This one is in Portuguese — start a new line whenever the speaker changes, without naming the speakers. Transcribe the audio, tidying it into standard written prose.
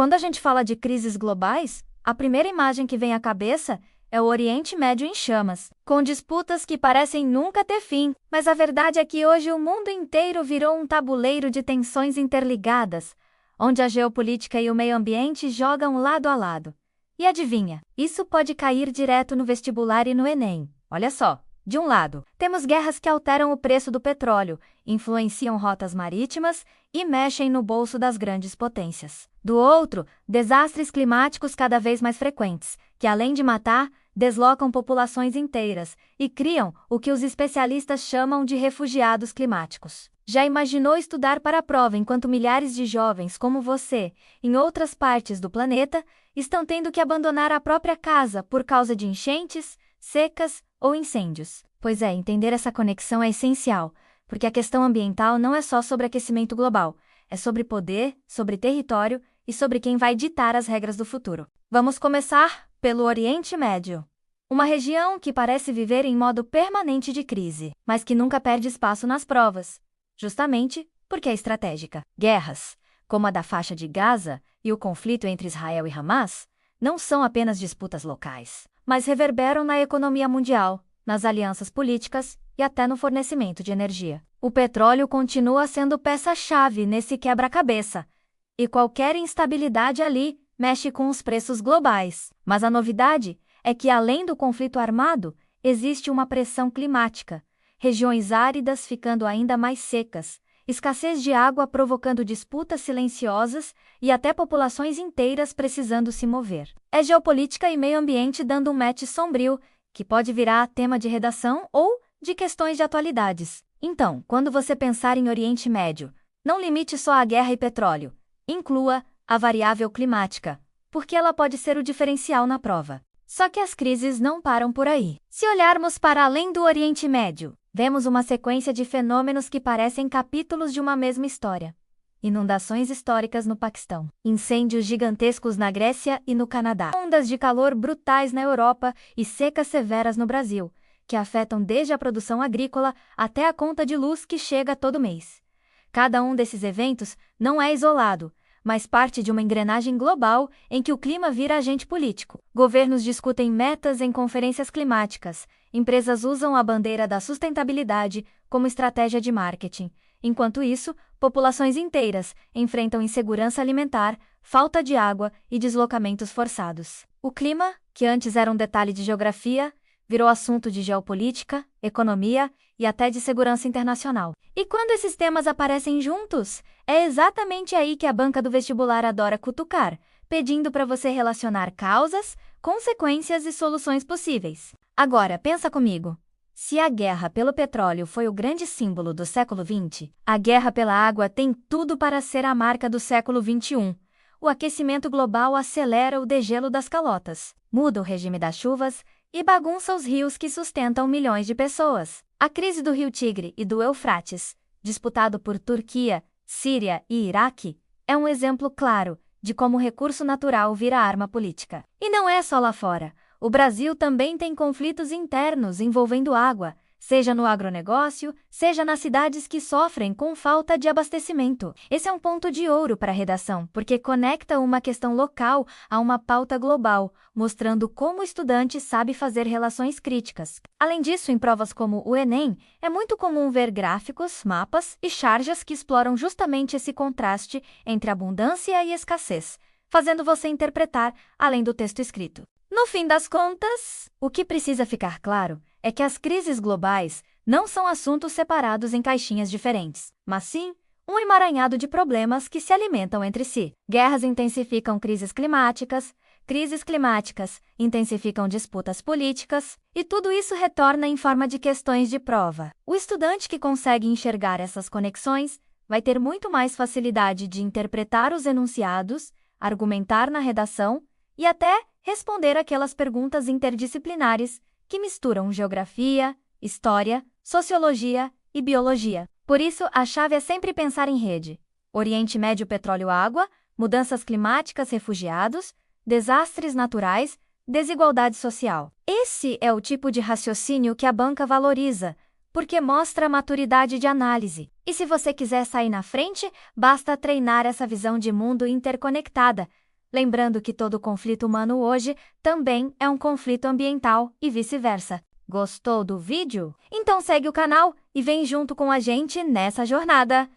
Quando a gente fala de crises globais, a primeira imagem que vem à cabeça é o Oriente Médio em chamas, com disputas que parecem nunca ter fim. Mas a verdade é que hoje o mundo inteiro virou um tabuleiro de tensões interligadas, onde a geopolítica e o meio ambiente jogam lado a lado. E adivinha, isso pode cair direto no vestibular e no Enem. Olha só. De um lado, temos guerras que alteram o preço do petróleo, influenciam rotas marítimas e mexem no bolso das grandes potências. Do outro, desastres climáticos cada vez mais frequentes, que além de matar, deslocam populações inteiras e criam o que os especialistas chamam de refugiados climáticos. Já imaginou estudar para a prova enquanto milhares de jovens como você, em outras partes do planeta, estão tendo que abandonar a própria casa por causa de enchentes, secas ou incêndios? Pois é, entender essa conexão é essencial, porque a questão ambiental não é só sobre aquecimento global, é sobre poder, sobre território e sobre quem vai ditar as regras do futuro. Vamos começar pelo Oriente Médio. Uma região que parece viver em modo permanente de crise, mas que nunca perde espaço nas provas, justamente porque é estratégica. Guerras, como a da faixa de Gaza e o conflito entre Israel e Hamas, não são apenas disputas locais, mas reverberam na economia mundial, nas alianças políticas e até no fornecimento de energia. O petróleo continua sendo peça-chave nesse quebra-cabeça, e qualquer instabilidade ali mexe com os preços globais. Mas a novidade é que, além do conflito armado, existe uma pressão climática, regiões áridas ficando ainda mais secas, escassez de água provocando disputas silenciosas e até populações inteiras precisando se mover. É geopolítica e meio ambiente dando um match sombrio, que pode virar tema de redação ou de questões de atualidades. Então, quando você pensar em Oriente Médio, não limite só a guerra e petróleo. Inclua a variável climática, porque ela pode ser o diferencial na prova. Só que as crises não param por aí. Se olharmos para além do Oriente Médio, vemos uma sequência de fenômenos que parecem capítulos de uma mesma história. Inundações históricas no Paquistão, incêndios gigantescos na Grécia e no Canadá, ondas de calor brutais na Europa e secas severas no Brasil, que afetam desde a produção agrícola até a conta de luz que chega todo mês. Cada um desses eventos não é isolado, mas parte de uma engrenagem global em que o clima vira agente político. Governos discutem metas em conferências climáticas, empresas usam a bandeira da sustentabilidade como estratégia de marketing. Enquanto isso, populações inteiras enfrentam insegurança alimentar, falta de água e deslocamentos forçados. O clima, que antes era um detalhe de geografia, virou assunto de geopolítica, economia e até de segurança internacional. E quando esses temas aparecem juntos, é exatamente aí que a banca do vestibular adora cutucar, pedindo para você relacionar causas, consequências e soluções possíveis. Agora, pensa comigo. Se a guerra pelo petróleo foi o grande símbolo do século XX, a guerra pela água tem tudo para ser a marca do século XXI. O aquecimento global acelera o degelo das calotas, muda o regime das chuvas e bagunça os rios que sustentam milhões de pessoas. A crise do Rio Tigre e do Eufrates, disputado por Turquia, Síria e Iraque, é um exemplo claro de como o recurso natural vira arma política. E não é só lá fora. O Brasil também tem conflitos internos envolvendo água, seja no agronegócio, seja nas cidades que sofrem com falta de abastecimento. Esse é um ponto de ouro para a redação, porque conecta uma questão local a uma pauta global, mostrando como o estudante sabe fazer relações críticas. Além disso, em provas como o Enem, é muito comum ver gráficos, mapas e charges que exploram justamente esse contraste entre abundância e escassez, fazendo você interpretar além do texto escrito. No fim das contas, o que precisa ficar claro é que as crises globais não são assuntos separados em caixinhas diferentes, mas sim um emaranhado de problemas que se alimentam entre si. Guerras intensificam crises climáticas intensificam disputas políticas, e tudo isso retorna em forma de questões de prova. O estudante que consegue enxergar essas conexões vai ter muito mais facilidade de interpretar os enunciados, argumentar na redação e até responder aquelas perguntas interdisciplinares que misturam geografia, história, sociologia e biologia. Por isso, a chave é sempre pensar em rede. Oriente Médio, petróleo, água, mudanças climáticas, refugiados, desastres naturais, desigualdade social. Esse é o tipo de raciocínio que a banca valoriza, porque mostra a maturidade de análise. E se você quiser sair na frente, basta treinar essa visão de mundo interconectada, Lembrando que todo conflito humano hoje também é um conflito ambiental e vice-versa. Gostou do vídeo? Então segue o canal e vem junto com a gente nessa jornada!